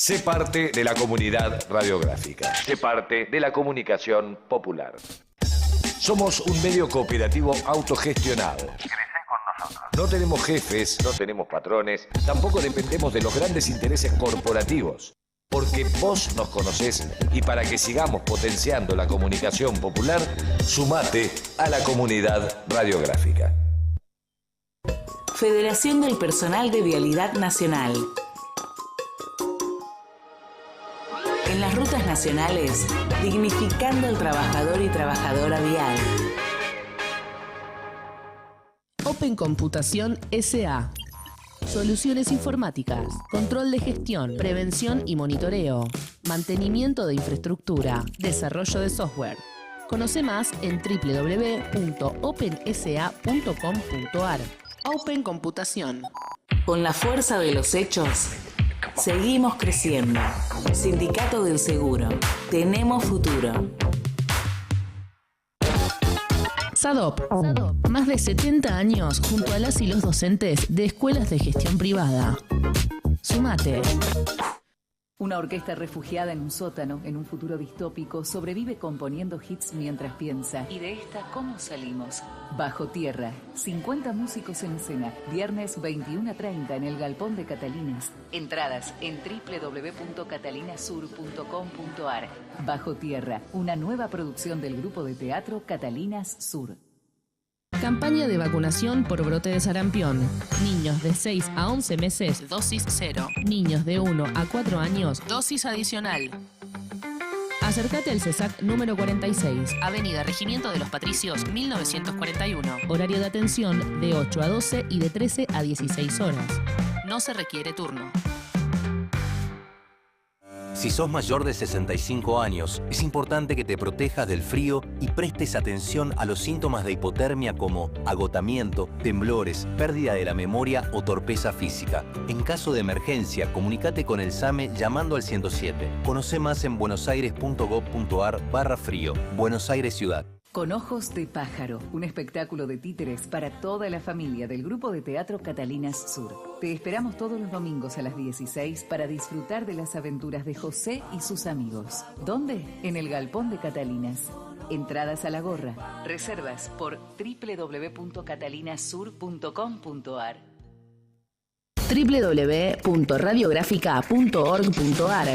Sé parte de la comunidad radiográfica. Sé parte de la comunicación popular. Somos un medio cooperativo autogestionado. No tenemos jefes, no tenemos patrones, tampoco dependemos de los grandes intereses corporativos. Porque vos nos conocés y para que sigamos potenciando la comunicación popular, sumate a la comunidad radiográfica. Federación del Personal de Vialidad Nacional. En las rutas nacionales, dignificando al trabajador y trabajadora vial. Open Computación S.A. Soluciones informáticas, control de gestión, prevención y monitoreo, mantenimiento de infraestructura, desarrollo de software. Conoce más en www.opensa.com.ar. Open Computación. Con la fuerza de los hechos, seguimos creciendo. Sindicato del Seguro. Tenemos futuro. SADOP. Más de 70 años junto a las y los docentes de escuelas de gestión privada. Sumate. Una orquesta refugiada en un sótano, en un futuro distópico, sobrevive componiendo hits mientras piensa. ¿Y de esta cómo salimos? Bajo Tierra, 50 músicos en escena. Viernes 21:30 en el Galpón de Catalinas. Entradas en www.catalinasur.com.ar. Bajo Tierra, una nueva producción del grupo de teatro Catalinas Sur. Campaña de vacunación por brote de sarampión. Niños de 6 a 11 meses, dosis 0. Niños de 1 a 4 años, dosis adicional. Acércate al CESAC número 46, Avenida Regimiento de los Patricios, 1941. Horario de atención de 8 a 12 y de 13 a 16 horas. No se requiere turno. Si sos mayor de 65 años, es importante que te protejas del frío y prestes atención a los síntomas de hipotermia como agotamiento, temblores, pérdida de la memoria o torpeza física. En caso de emergencia, comunícate con el SAME llamando al 107. Conoce más en buenosaires.gov.ar/frío. Buenos Aires Ciudad. Con Ojos de Pájaro, un espectáculo de títeres para toda la familia del grupo de teatro Catalinas Sur. Te esperamos todos los domingos a las 16 para disfrutar de las aventuras de José y sus amigos. ¿Dónde? En el Galpón de Catalinas. Entradas a la gorra. Reservas por www.catalinasur.com.ar. www.radiográfica.org.ar.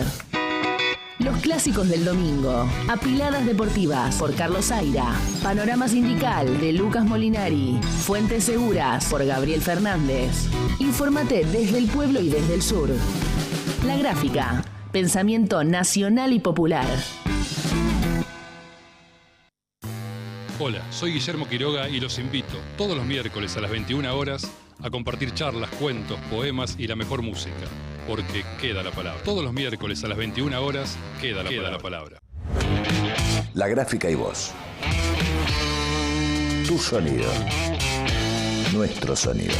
Los clásicos del domingo. Apiladas deportivas por Carlos Zaira. Panorama sindical de Lucas Molinari. Fuentes seguras por Gabriel Fernández. Infórmate desde el pueblo y desde el sur. La Gráfica. Pensamiento nacional y popular. Hola, soy Guillermo Quiroga y los invito todos los miércoles a las 21 horas a compartir charlas, cuentos, poemas y la mejor música. Porque queda la palabra. Todos los miércoles a las 21 horas queda la palabra. La Gráfica y vos. Tu sonido. Nuestro sonido.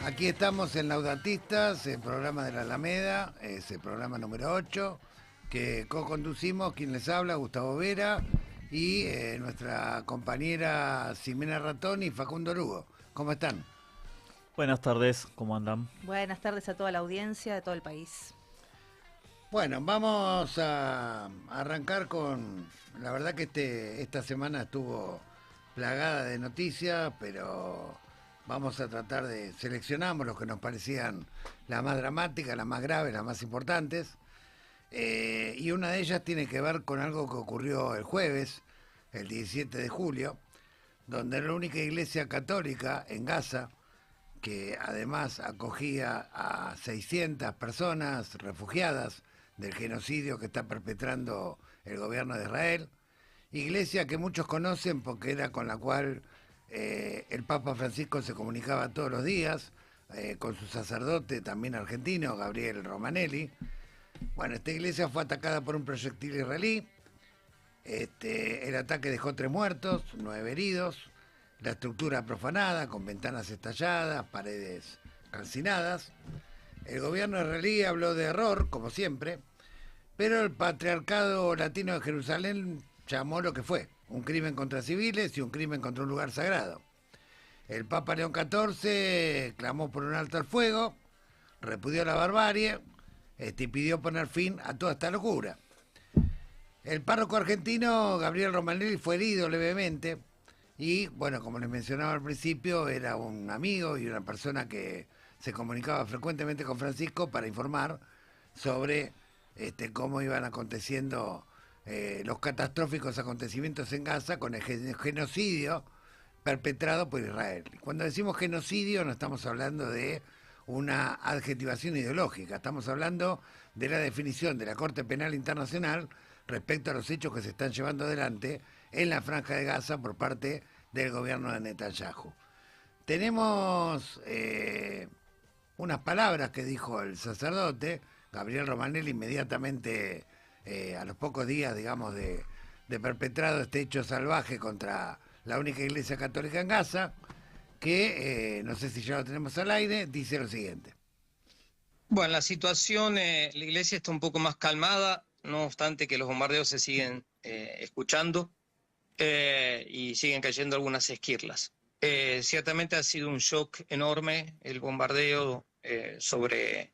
Aquí estamos en Laudatistas, el programa de la Alameda, es el programa número 8, que co-conducimos, quien les habla, Gustavo Vera, y nuestra compañera Ximena Ratón y Facundo Lugo. ¿Cómo están? Buenas tardes, ¿cómo andan? Buenas tardes a toda la audiencia de todo el país. Bueno, vamos a arrancar con... La verdad que esta semana estuvo plagada de noticias, pero... Vamos a tratar de seleccionamos los que nos parecían las más dramáticas, las más graves, las más importantes. Y una de ellas tiene que ver con algo que ocurrió el jueves, el 17 de julio, donde la única iglesia católica en Gaza, que además acogía a 600 personas refugiadas del genocidio que está perpetrando el gobierno de Israel. Iglesia que muchos conocen porque era con la cual el Papa Francisco se comunicaba todos los días, con su sacerdote también argentino, Gabriel Romanelli. Bueno, esta iglesia fue atacada por un proyectil israelí. El ataque dejó 3 muertos, 9 heridos. La estructura profanada, con ventanas estalladas, paredes calcinadas. El gobierno israelí habló de error, como siempre, pero el Patriarcado Latino de Jerusalén llamó lo que fue, un crimen contra civiles y un crimen contra un lugar sagrado. El Papa León XIV clamó por un alto al fuego, repudió la barbarie y pidió poner fin a toda esta locura. El párroco argentino Gabriel Romanelli fue herido levemente y, bueno, como les mencionaba al principio, era un amigo y una persona que se comunicaba frecuentemente con Francisco para informar sobre cómo iban aconteciendo los catastróficos acontecimientos en Gaza con el genocidio perpetrado por Israel. Cuando decimos genocidio no estamos hablando de una adjetivación ideológica, estamos hablando de la definición de la Corte Penal Internacional respecto a los hechos que se están llevando adelante en la Franja de Gaza por parte del gobierno de Netanyahu. Tenemos unas palabras que dijo el sacerdote Gabriel Romanelli inmediatamente a los pocos días, digamos, de perpetrado este hecho salvaje contra la única iglesia católica en Gaza, que, no sé si ya lo tenemos al aire, dice lo siguiente. Bueno, la situación, la iglesia está un poco más calmada, no obstante que los bombardeos se siguen escuchando y siguen cayendo algunas esquirlas. Ciertamente ha sido un shock enorme el bombardeo sobre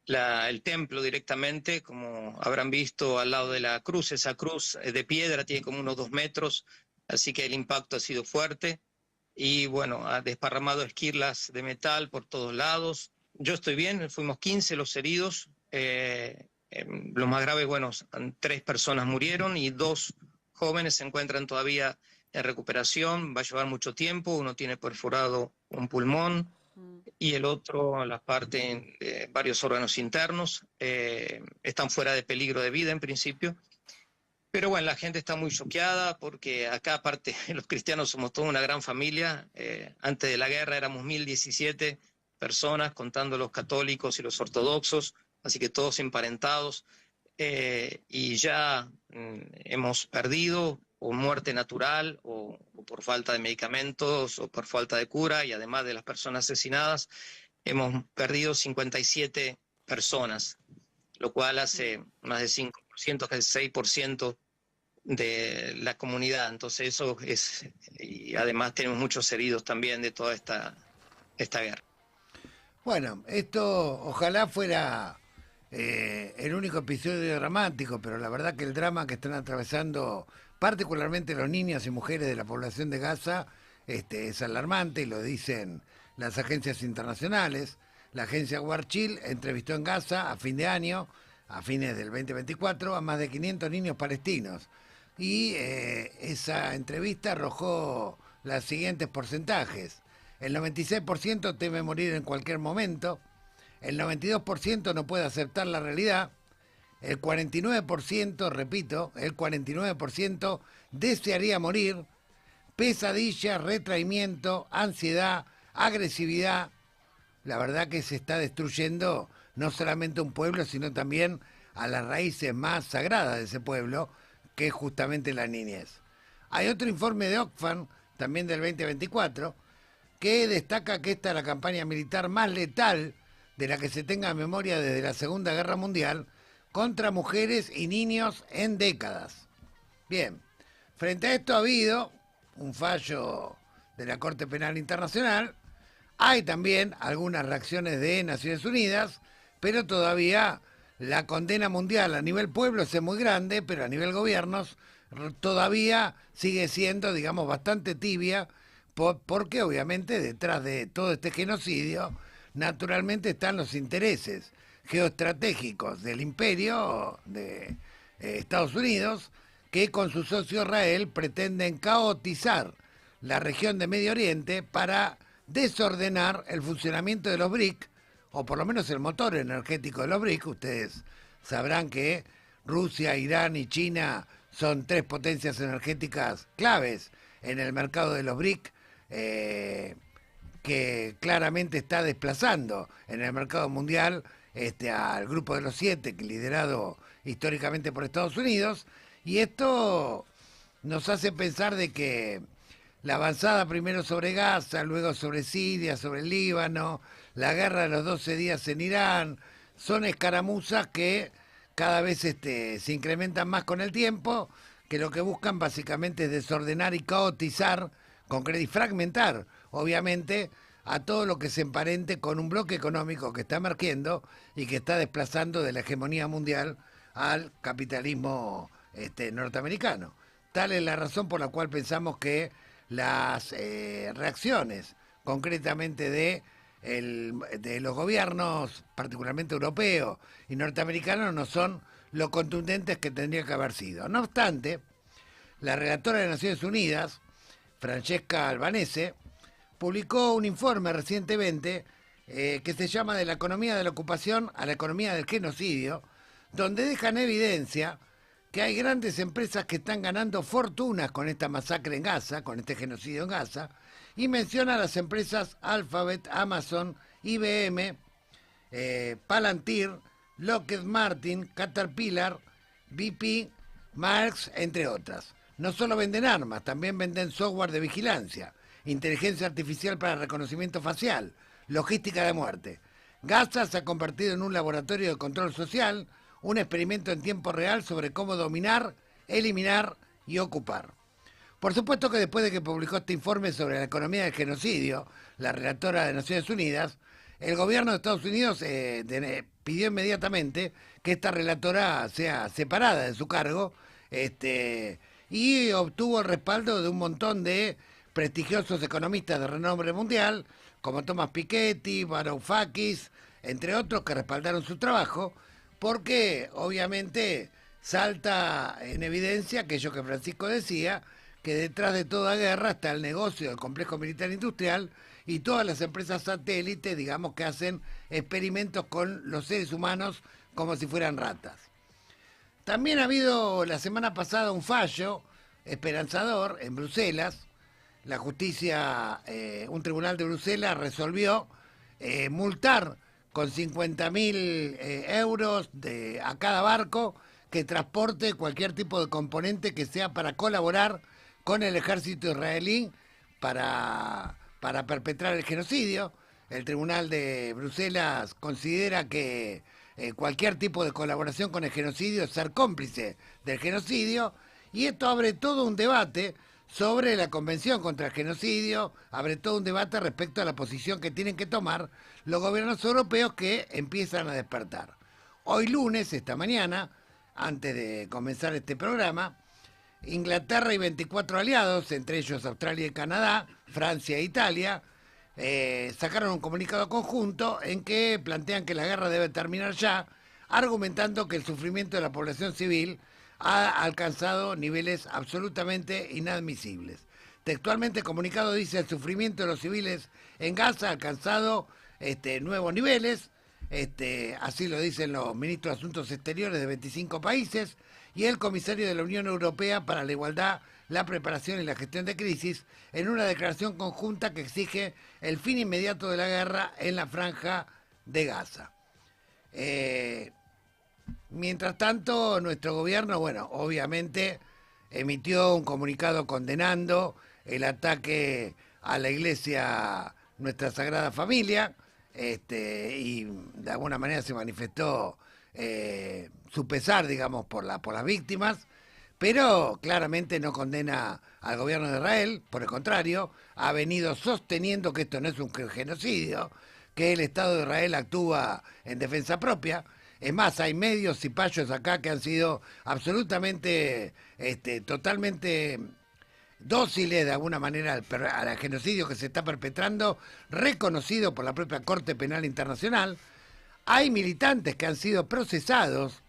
el templo directamente, como habrán visto al lado de la cruz. Esa cruz de piedra tiene como unos 2 metros, así que el impacto ha sido fuerte y bueno, ha desparramado esquirlas de metal por todos lados. Yo estoy bien, fuimos 15 los heridos. Los más graves, bueno, 3 personas murieron y 2 jóvenes se encuentran todavía en recuperación. Va a llevar mucho tiempo, uno tiene perforado un pulmón y el otro las partes de varios órganos internos. Están fuera de peligro de vida en principio. Pero bueno, la gente está muy choqueada porque acá, aparte, los cristianos somos toda una gran familia. Antes de la guerra éramos 1017 personas, contando los católicos y los ortodoxos, así que todos emparentados. Y ya hemos perdido o muerte natural o por falta de medicamentos o por falta de cura, y además de las personas asesinadas, hemos perdido 57 personas, lo cual hace más de 5%, casi 6% de la comunidad. Entonces eso es, y además tenemos muchos heridos también de toda esta guerra. Bueno, esto ojalá fuera el único episodio dramático, pero la verdad que el drama que están atravesando particularmente los niños y mujeres de la población de Gaza es alarmante, y lo dicen las agencias internacionales. La agencia Warchild entrevistó en Gaza a fin de año, a fines del 2024, a más de 500 niños palestinos. Y esa entrevista arrojó los siguientes porcentajes. El 96% teme morir en cualquier momento, el 92% no puede aceptar la realidad, el 49%, repito, el 49% desearía morir, pesadillas, retraimiento, ansiedad, agresividad. La verdad que se está destruyendo no solamente un pueblo, sino también a las raíces más sagradas de ese pueblo, que es justamente la niñez. Hay otro informe de Oxfam, también del 2024, que destaca que esta es la campaña militar más letal de la que se tenga memoria desde la Segunda Guerra Mundial contra mujeres y niños en décadas. Bien, frente a esto ha habido un fallo de la Corte Penal Internacional. Hay también algunas reacciones de Naciones Unidas, pero todavía la condena mundial a nivel pueblos es muy grande, pero a nivel gobiernos todavía sigue siendo, digamos, bastante tibia, porque obviamente detrás de todo este genocidio naturalmente están los intereses geoestratégicos del imperio de Estados Unidos, que con su socio Israel pretenden caotizar la región de Medio Oriente para desordenar el funcionamiento de los BRIC, o por lo menos el motor energético de los BRIC. Ustedes sabrán que Rusia, Irán y China son 3 potencias energéticas claves en el mercado de los BRIC, que claramente está desplazando en el mercado mundial al grupo de los 7, liderado históricamente por Estados Unidos, y esto nos hace pensar de que la avanzada primero sobre Gaza, luego sobre Siria, sobre el Líbano, la guerra de los 12 días en Irán, son escaramuzas que cada vez se incrementan más con el tiempo, que lo que buscan básicamente es desordenar y caotizar y fragmentar, obviamente, a todo lo que se emparente con un bloque económico que está emergiendo y que está desplazando de la hegemonía mundial al capitalismo norteamericano. Tal es la razón por la cual pensamos que las reacciones, concretamente de los gobiernos, particularmente europeos y norteamericanos, no son lo contundentes que tendría que haber sido. No obstante, la relatora de Naciones Unidas, Francesca Albanese, publicó un informe recientemente que se llama De la economía de la ocupación a la economía del genocidio, donde dejan evidencia que hay grandes empresas que están ganando fortunas con esta masacre en Gaza, con este genocidio en Gaza, y menciona a las empresas Alphabet, Amazon, IBM, Palantir, Lockheed Martin, Caterpillar, BP, Marx, entre otras. No solo venden armas, también venden software de vigilancia, inteligencia artificial para reconocimiento facial, logística de muerte. Gaza se ha convertido en un laboratorio de control social, un experimento en tiempo real sobre cómo dominar, eliminar y ocupar. Por supuesto que después de que publicó este informe sobre la economía del genocidio, la relatora de Naciones Unidas, el gobierno de Estados Unidos pidió inmediatamente que esta relatora sea separada de su cargo, y obtuvo el respaldo de un montón de prestigiosos economistas de renombre mundial, como Thomas Piketty, Varoufakis, entre otros, que respaldaron su trabajo, porque obviamente salta en evidencia aquello que Francisco decía, que detrás de toda guerra está el negocio del complejo militar industrial y todas las empresas satélites, digamos, que hacen experimentos con los seres humanos como si fueran ratas. También ha habido la semana pasada un fallo esperanzador en Bruselas. La justicia, un tribunal de Bruselas resolvió multar con 50.000 euros a cada barco que transporte cualquier tipo de componente que sea para colaborar con el ejército israelí para perpetrar el genocidio. El tribunal de Bruselas considera que cualquier tipo de colaboración con el genocidio es ser cómplice del genocidio, y esto abre todo un debate sobre la Convención contra el Genocidio, abre todo un debate respecto a la posición que tienen que tomar los gobiernos europeos, que empiezan a despertar. Hoy lunes, esta mañana, antes de comenzar este programa, Inglaterra y 24 aliados, entre ellos Australia y Canadá, Francia e Italia, sacaron un comunicado conjunto en que plantean que la guerra debe terminar ya, argumentando que el sufrimiento de la población civil ha alcanzado niveles absolutamente inadmisibles. Textualmente el comunicado dice: el sufrimiento de los civiles en Gaza ha alcanzado nuevos niveles, así lo dicen los ministros de Asuntos Exteriores de 25 países y el comisario de la Unión Europea para la Igualdad, la Preparación y la Gestión de Crisis, en una declaración conjunta que exige el fin inmediato de la guerra en la franja de Gaza. Mientras tanto, nuestro gobierno, bueno, obviamente emitió un comunicado condenando el ataque a la iglesia Nuestra Sagrada Familia, y de alguna manera se manifestó su pesar, digamos, por las víctimas, pero claramente no condena al gobierno de Israel. Por el contrario, ha venido sosteniendo que esto no es un genocidio, que el Estado de Israel actúa en defensa propia. Es más, hay medios y payos acá que han sido absolutamente, totalmente dóciles de alguna manera al genocidio que se está perpetrando, reconocido por la propia Corte Penal Internacional. Hay militantes que han sido procesados,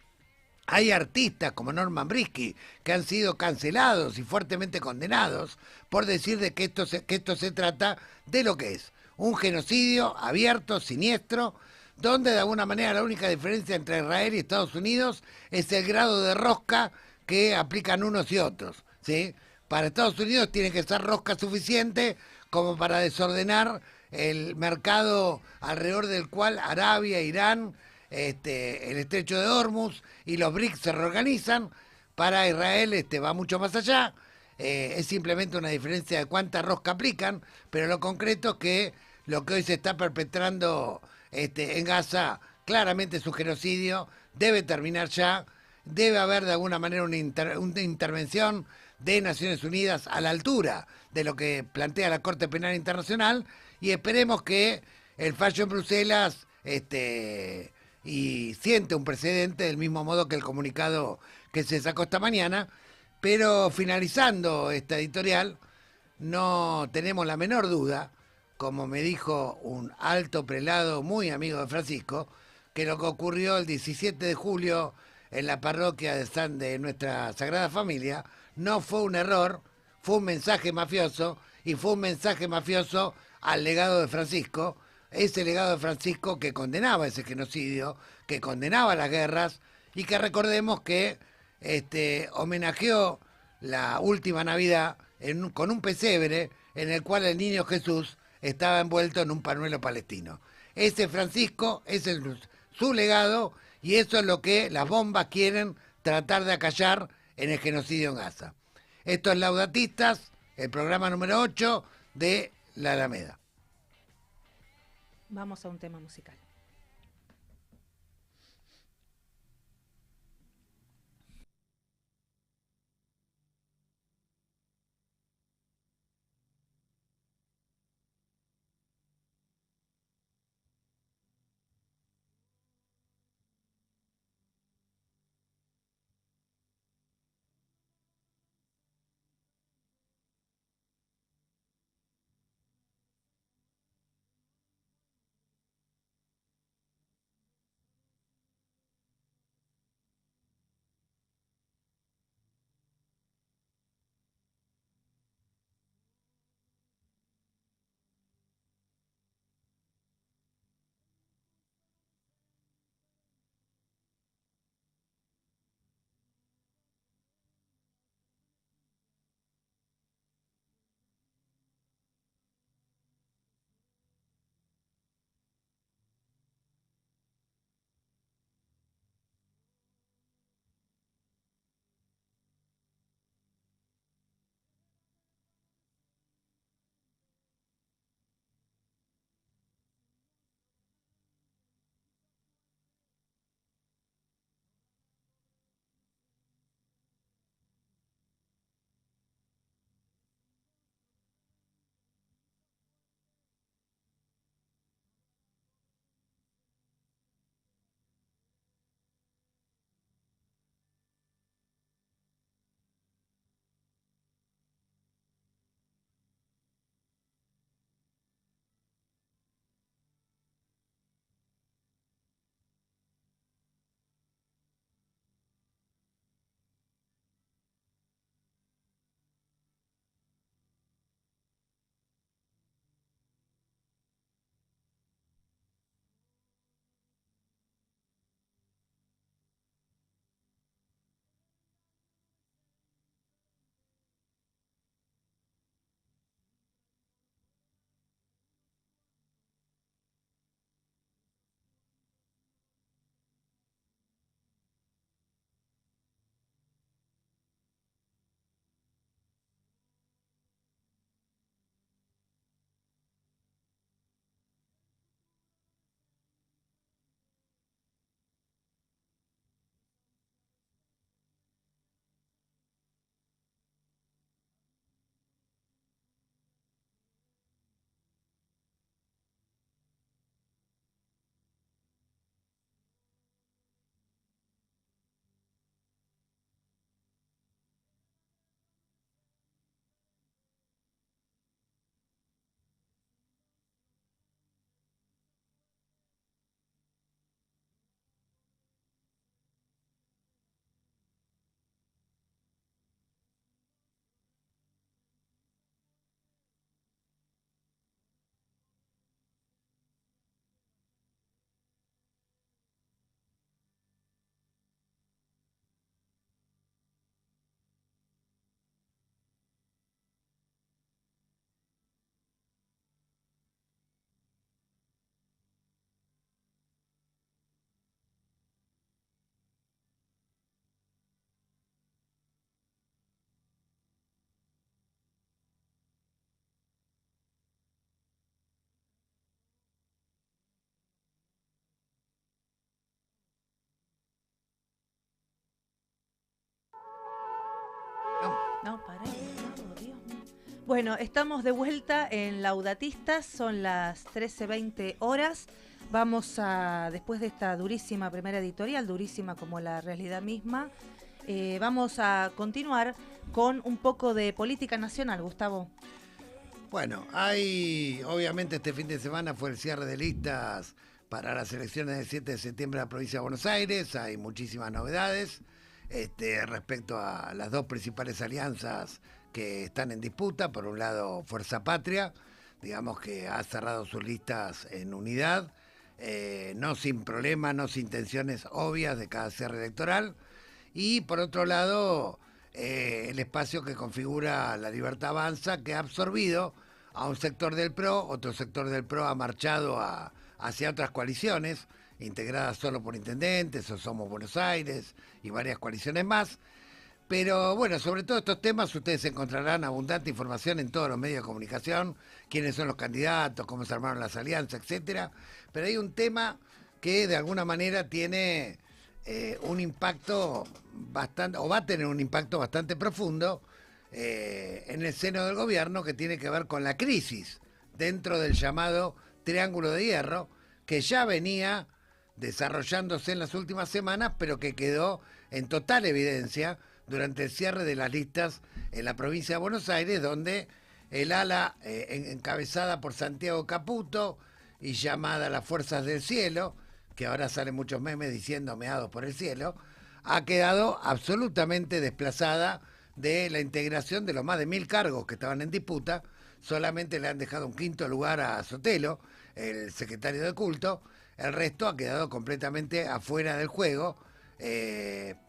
hay artistas como Norman Brisky que han sido cancelados y fuertemente condenados por decir de que esto se trata de lo que es un genocidio abierto, siniestro, donde de alguna manera la única diferencia entre Israel y Estados Unidos es el grado de rosca que aplican unos y otros, ¿sí? Para Estados Unidos tiene que ser rosca suficiente como para desordenar el mercado alrededor del cual Arabia, Irán, el estrecho de Hormuz y los BRICS se reorganizan. Para Israel va mucho más allá, es simplemente una diferencia de cuánta rosca aplican, pero lo concreto es que lo que hoy se está perpetrando en Gaza claramente es un genocidio, debe terminar ya, debe haber de alguna manera una intervención de Naciones Unidas a la altura de lo que plantea la Corte Penal Internacional, y esperemos que el fallo en Bruselas y siente un precedente del mismo modo que el comunicado que se sacó esta mañana. Pero finalizando esta editorial, no tenemos la menor duda, como me dijo un alto prelado muy amigo de Francisco, que lo que ocurrió el 17 de julio en la parroquia de nuestra Sagrada Familia no fue un error, fue un mensaje mafioso, y fue un mensaje mafioso al legado de Francisco, ese legado de Francisco que condenaba ese genocidio, que condenaba las guerras, y que recordemos que homenajeó la última Navidad con un pesebre en el cual el niño Jesús estaba envuelto en un pañuelo palestino. Ese Francisco, ese es su legado, y eso es lo que las bombas quieren tratar de acallar en el genocidio en Gaza. Esto es Laudatistas, el programa número 8 de La Alameda. Vamos a un tema musical. No, pará, Dios mío. Bueno, estamos de vuelta en Laudatistas, son las 13:20 horas. Vamos a, después de esta durísima primera editorial, durísima como la realidad misma, vamos a continuar con un poco de política nacional, Gustavo. Bueno, obviamente este fin de semana fue el cierre de listas para las elecciones del 7 de septiembre en la provincia de Buenos Aires. Hay muchísimas novedades respecto a las dos principales alianzas que están en disputa. Por un lado, Fuerza Patria, digamos que ha cerrado sus listas en unidad, no sin problemas, no sin tensiones obvias de cada cierre electoral. Y por otro lado, el espacio que configura La Libertad Avanza, que ha absorbido a un sector del PRO, otro sector del PRO ha marchado hacia otras coaliciones, integradas solo por intendentes, o Somos Buenos Aires y varias coaliciones más. Pero bueno, sobre todo estos temas ustedes encontrarán abundante información en todos los medios de comunicación, quiénes son los candidatos, cómo se armaron las alianzas, etcétera. Pero hay un tema que de alguna manera tiene un impacto bastante, o va a tener un impacto bastante profundo en el seno del gobierno, que tiene que ver con la crisis dentro del llamado Triángulo de Hierro, que ya venía desarrollándose en las últimas semanas, pero que quedó en total evidencia durante el cierre de las listas en la provincia de Buenos Aires, donde el ala encabezada por Santiago Caputo y llamada Las Fuerzas del Cielo, que ahora salen muchos memes diciendo meados por el cielo, ha quedado absolutamente desplazada de la integración de los más de 1000 cargos que estaban en disputa. Solamente le han dejado un quinto lugar a Sotelo, el secretario de culto. El resto ha quedado completamente afuera del juego,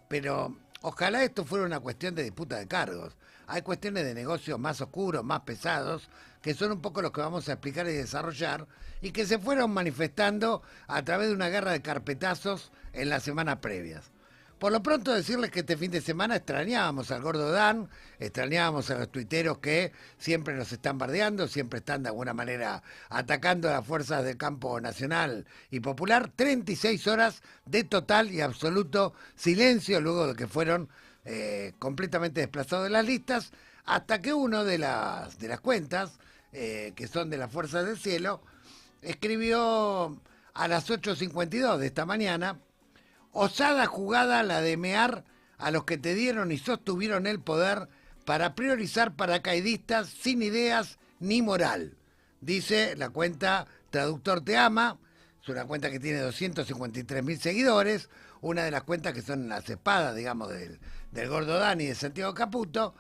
pero ojalá esto fuera una cuestión de disputa de cargos. Hay cuestiones de negocios más oscuros, más pesados, que son un poco los que vamos a explicar y desarrollar, y que se fueron manifestando a través de una guerra de carpetazos en las semanas previas. Por lo pronto decirles que este fin de semana extrañábamos al Gordo Dan, extrañábamos a los tuiteros que siempre nos están bardeando, siempre están de alguna manera atacando a las fuerzas del campo nacional y popular. 36 horas de total y absoluto silencio luego de que fueron completamente desplazados de las listas, hasta que uno de las cuentas, que son de las Fuerzas del Cielo, escribió a las 8:52 de esta mañana: osada jugada la de mear a los que te dieron y sostuvieron el poder para priorizar paracaidistas sin ideas ni moral. Dice la cuenta Traductor Te Ama, es una cuenta que tiene 253.000 seguidores, una de las cuentas que son las espadas, digamos, del Gordo Dani y de Santiago Caputo.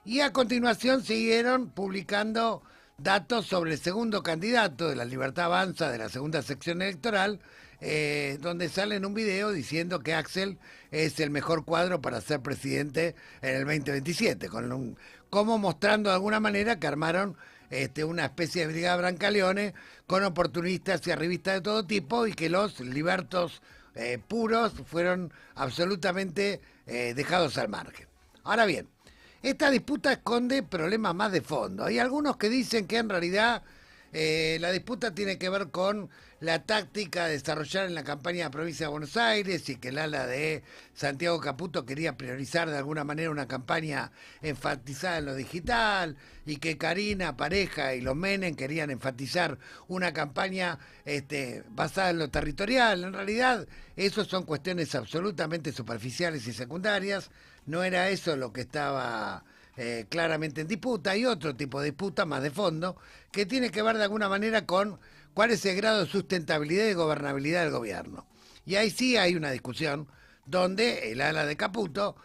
Y a continuación siguieron publicando datos sobre el segundo candidato de La Libertad Avanza de la segunda sección electoral, donde sale en un video diciendo que Axel es el mejor cuadro para ser presidente en el 2027, como mostrando de alguna manera que armaron una especie de brigada Brancaleone con oportunistas y arribistas de todo tipo, y que los libertos puros fueron absolutamente dejados al margen. Ahora bien, esta disputa esconde problemas más de fondo. Hay algunos que dicen que en realidad la disputa tiene que ver con la táctica de desarrollar en la campaña de la provincia de Buenos Aires, y que el ala de Santiago Caputo quería priorizar de alguna manera una campaña enfatizada en lo digital, y que Karina, Pareja y los Menem querían enfatizar una campaña basada en lo territorial. En realidad, eso son cuestiones absolutamente superficiales y secundarias. No era eso lo que estaba claramente en disputa. Hay otro tipo de disputa más de fondo, que tiene que ver de alguna manera con cuál es el grado de sustentabilidad y gobernabilidad del gobierno. Y ahí sí hay una discusión donde el ala de Caputo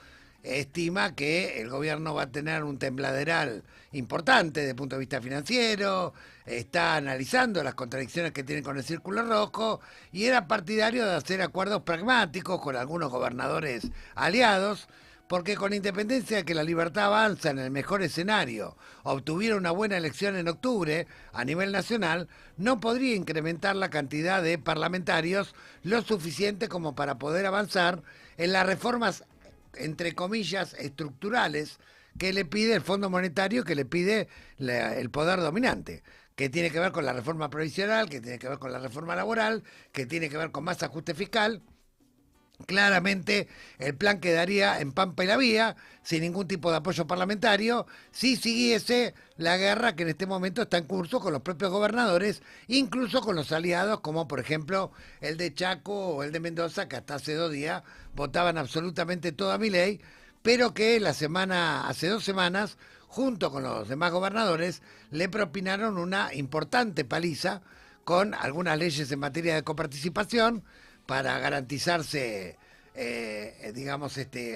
estima que el gobierno va a tener un tembladeral importante desde el punto de vista financiero, está analizando las contradicciones que tiene con el Círculo Rojo, y era partidario de hacer acuerdos pragmáticos con algunos gobernadores aliados, porque con independencia de que La Libertad Avanza en el mejor escenario obtuviera una buena elección en octubre a nivel nacional, no podría incrementar la cantidad de parlamentarios lo suficiente como para poder avanzar en las reformas, entre comillas, estructurales que le pide el Fondo Monetario, que le pide el poder dominante, que tiene que ver con la reforma previsional, que tiene que ver con la reforma laboral, que tiene que ver con más ajuste fiscal. claramente el plan quedaría en Pampa y la Vía, sin ningún tipo de apoyo parlamentario, si siguiese la guerra que en este momento está en curso con los propios gobernadores, incluso con los aliados, como por ejemplo el de Chaco o el de Mendoza, que hasta hace 2 días votaban absolutamente todo a Milei, pero que hace 2 semanas, junto con los demás gobernadores, le propinaron una importante paliza con algunas leyes en materia de coparticipación para garantizarse,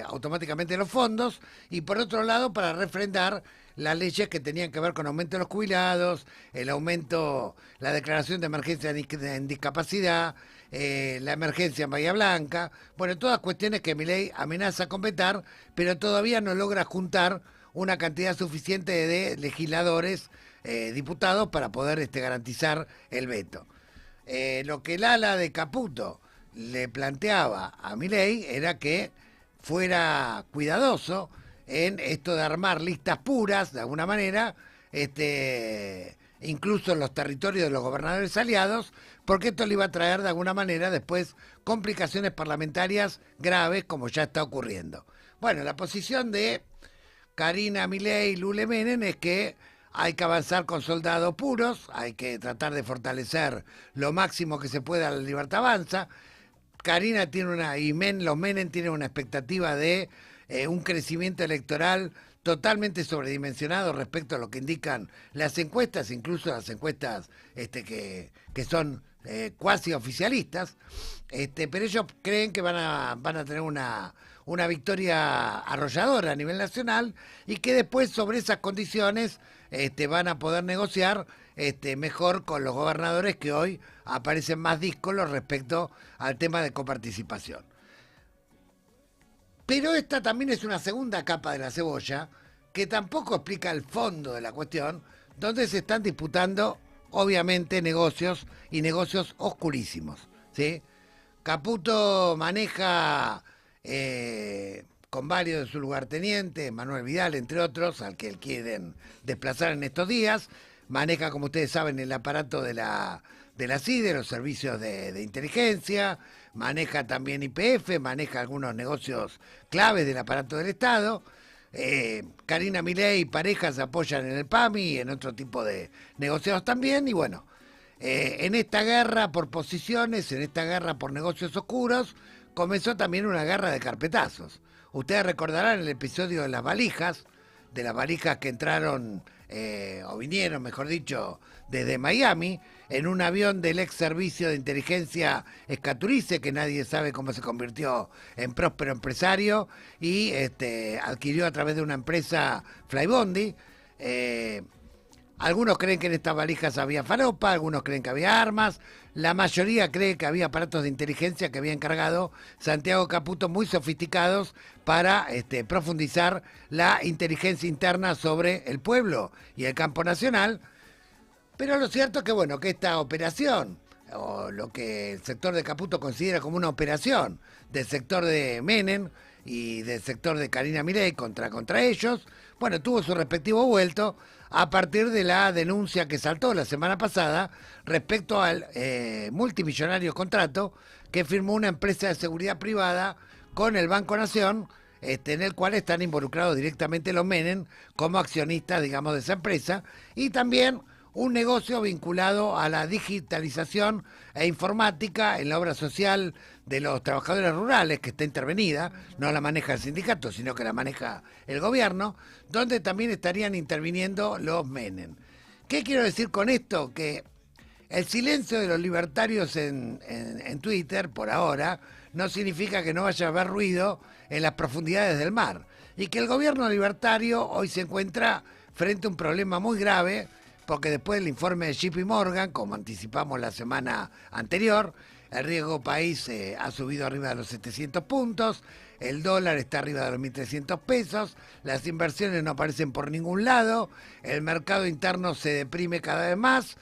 automáticamente los fondos, y por otro lado para refrendar las leyes que tenían que ver con aumento de los jubilados, el aumento, la declaración de emergencia en discapacidad, la emergencia en Bahía Blanca, bueno, todas cuestiones que Milei amenaza con vetar, pero todavía no logra juntar una cantidad suficiente de legisladores, diputados, para poder garantizar el veto. Lo que el ala de Caputo le planteaba a Milei era que fuera cuidadoso en esto de armar listas puras, de alguna manera, incluso en los territorios de los gobernadores aliados, porque esto le iba a traer de alguna manera después complicaciones parlamentarias graves, como ya está ocurriendo. Bueno, la posición de Karina Milei y Lule Menem es que hay que avanzar con soldados puros, hay que tratar de fortalecer lo máximo que se pueda la Libertad Avanza. Karina tiene los Menem tienen una expectativa de un crecimiento electoral totalmente sobredimensionado respecto a lo que indican las encuestas, incluso las encuestas que son cuasi oficialistas, pero ellos creen que van a tener una victoria arrolladora a nivel nacional y que después sobre esas condiciones van a poder negociar mejor con los gobernadores que hoy aparecen más díscolos respecto al tema de coparticipación. Pero esta también es una segunda capa de la cebolla que tampoco explica el fondo de la cuestión, donde se están disputando obviamente negocios y negocios oscurísimos, ¿sí? Caputo maneja con varios de sus lugartenientes, Manuel Vidal entre otros, al que quieren desplazar en estos días, maneja, como ustedes saben, el aparato de la CIDE, los servicios de inteligencia, maneja también YPF, maneja algunos negocios claves del aparato del Estado. Karina Milei y parejas se apoyan en el PAMI y en otro tipo de negociados también, y bueno, en esta guerra por posiciones, en esta guerra por negocios oscuros, comenzó también una guerra de carpetazos. Ustedes recordarán el episodio de las valijas que entraron, o vinieron, mejor dicho, desde Miami, en un avión del ex servicio de inteligencia Escaturice, que nadie sabe cómo se convirtió en próspero empresario, y adquirió a través de una empresa Flybondi. Algunos creen que en estas valijas había falopa, algunos creen que había armas, la mayoría cree que había aparatos de inteligencia que había encargado Santiago Caputo, muy sofisticados para profundizar la inteligencia interna sobre el pueblo y el campo nacional. Pero lo cierto es que, bueno, que esta operación, o lo que el sector de Caputo considera como una operación del sector de Menem y del sector de Karina Milei contra ellos, bueno, tuvo su respectivo vuelto a partir de la denuncia que saltó la semana pasada respecto al multimillonario contrato que firmó una empresa de seguridad privada con el Banco Nación, en el cual están involucrados directamente los Menem como accionistas, digamos, de esa empresa, y también un negocio vinculado a la digitalización e informática en la obra social de los trabajadores rurales, que está intervenida, no la maneja el sindicato, sino que la maneja el gobierno, donde también estarían interviniendo los Menem. ¿Qué quiero decir con esto? Que el silencio de los libertarios en Twitter, por ahora, no significa que no vaya a haber ruido en las profundidades del mar, y que el gobierno libertario hoy se encuentra frente a un problema muy grave, porque después del informe de JP Morgan, como anticipamos la semana anterior, el riesgo país ha subido arriba de los 700 puntos, el dólar está arriba de los 1.300 pesos, las inversiones no aparecen por ningún lado, el mercado interno se deprime cada vez más,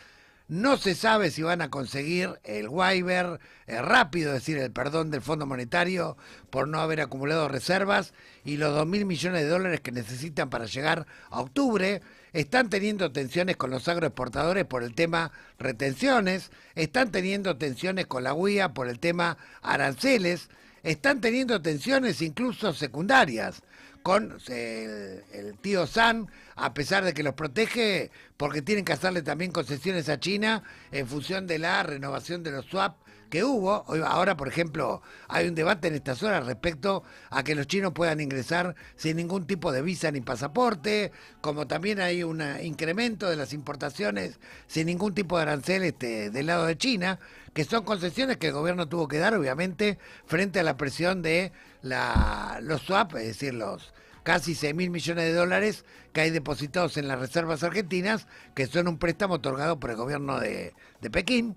no se sabe si van a conseguir el waiver rápido, es decir, el perdón del Fondo Monetario por no haber acumulado reservas, y los 2.000 millones de dólares que necesitan para llegar a octubre. Están teniendo tensiones con los agroexportadores por el tema retenciones, están teniendo tensiones con la UIA por el tema aranceles, están teniendo tensiones incluso secundarias con el tío San, a pesar de que los protege, porque tienen que hacerle también concesiones a China en función de la renovación de los swap que hubo. Ahora, por ejemplo, hay un debate en estas horas respecto a que los chinos puedan ingresar sin ningún tipo de visa ni pasaporte, como también hay un incremento de las importaciones sin ningún tipo de arancel del lado de China, que son concesiones que el gobierno tuvo que dar, obviamente, frente a la presión de los swap, es decir, los casi 6.000 millones de dólares que hay depositados en las reservas argentinas, que son un préstamo otorgado por el gobierno de Pekín.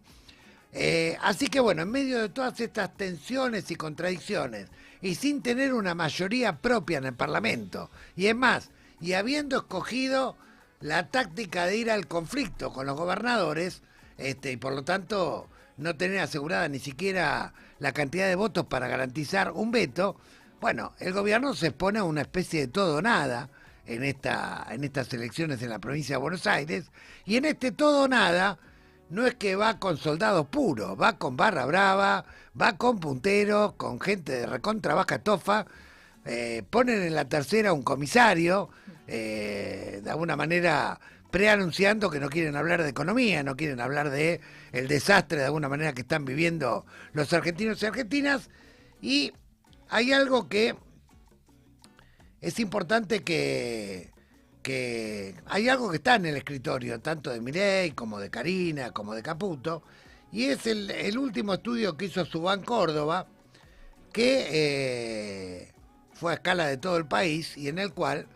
Así que bueno, en medio de todas estas tensiones y contradicciones, y sin tener una mayoría propia en el Parlamento, y es más, y habiendo escogido la táctica de ir al conflicto con los gobernadores, y por lo tanto no tener asegurada ni siquiera la cantidad de votos para garantizar un veto, bueno, el gobierno se expone a una especie de todo o nada en estas elecciones en la provincia de Buenos Aires, y en este todo o nada no es que va con soldados puros, va con barra brava, va con punteros, con gente de recontra baja tofa, ponen en la tercera un comisario, de alguna manera preanunciando que no quieren hablar de economía, no quieren hablar de el desastre de alguna manera que están viviendo los argentinos y argentinas. Y hay algo que es importante que hay algo que está en el escritorio, tanto de Milei como de Karina, como de Caputo, y es el último estudio que hizo Subán Córdoba, que fue a escala de todo el país, y en el cual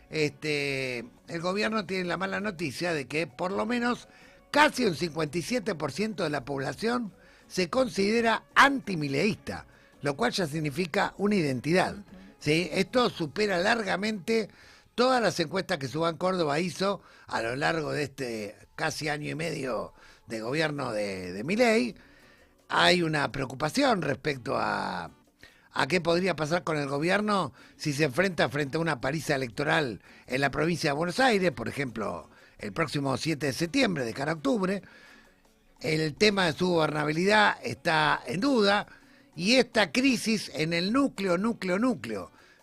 el gobierno tiene la mala noticia de que por lo menos casi un 57% de la población se considera antimileísta, lo cual ya significa una identidad, ¿sí? Esto supera largamente todas las encuestas que Subán Córdoba hizo a lo largo de este casi año y medio de gobierno de Milei. Hay una preocupación respecto a qué podría pasar con el gobierno si se enfrenta frente a una paliza electoral en la provincia de Buenos Aires, por ejemplo, el próximo 7 de septiembre, de cara a octubre. El tema de su gobernabilidad está en duda, y esta crisis en el núcleo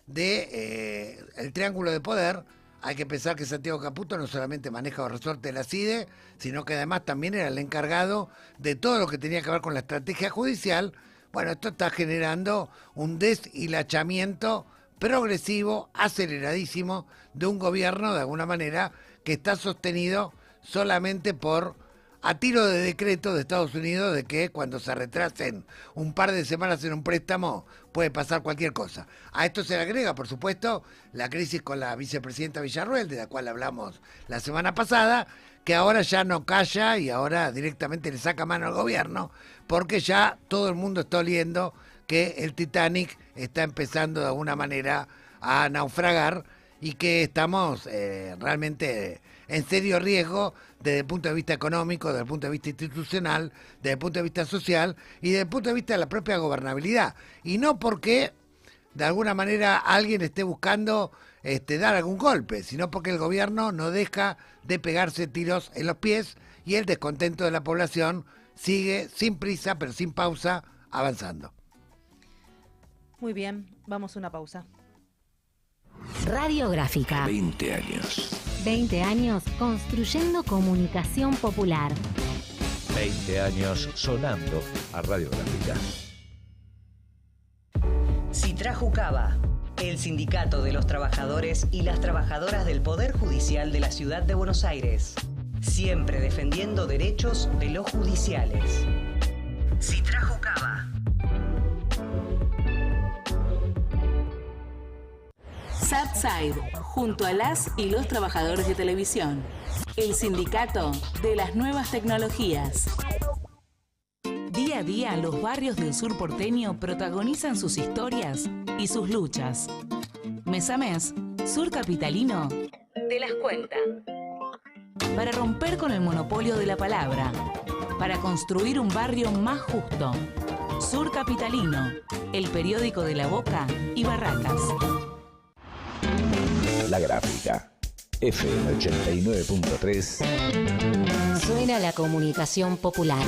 de el triángulo de poder, hay que pensar que Santiago Caputo no solamente maneja los resortes de la CIDE, sino que además también era el encargado de todo lo que tenía que ver con la estrategia judicial. Bueno, esto está generando un deshilachamiento progresivo, aceleradísimo, de un gobierno, de alguna manera, que está sostenido solamente a tiro de decreto de Estados Unidos, de que cuando se retrasen un par de semanas en un préstamo puede pasar cualquier cosa. A esto se le agrega, por supuesto, la crisis con la vicepresidenta Villarruel, de la cual hablamos la semana pasada, que ahora ya no calla y ahora directamente le saca mano al gobierno, porque ya todo el mundo está oliendo que el Titanic está empezando de alguna manera a naufragar, y que estamos realmente en serio riesgo desde el punto de vista económico, desde el punto de vista institucional, desde el punto de vista social y desde el punto de vista de la propia gobernabilidad. Y no porque de alguna manera alguien esté buscando dar algún golpe, sino porque el gobierno no deja de pegarse tiros en los pies, y el descontento de la población sigue sin prisa pero sin pausa avanzando. Muy bien, vamos a una pausa. Radiográfica. 20 años. 20 años construyendo comunicación popular. 20 años sonando a Radiográfica. Citrajucaba, el sindicato de los trabajadores y las trabajadoras del Poder Judicial de la Ciudad de Buenos Aires. Siempre defendiendo derechos de los judiciales. Citrajucaba. Subside, junto a las y los trabajadores de televisión. El sindicato de las nuevas tecnologías. Día a día, los barrios del sur porteño protagonizan sus historias y sus luchas. Mes a mes, Sur Capitalino te las cuenta. Para romper con el monopolio de la palabra, para construir un barrio más justo. Sur Capitalino, el periódico de La Boca y Barracas. La Gráfica, FM 89.3. Suena la comunicación popular.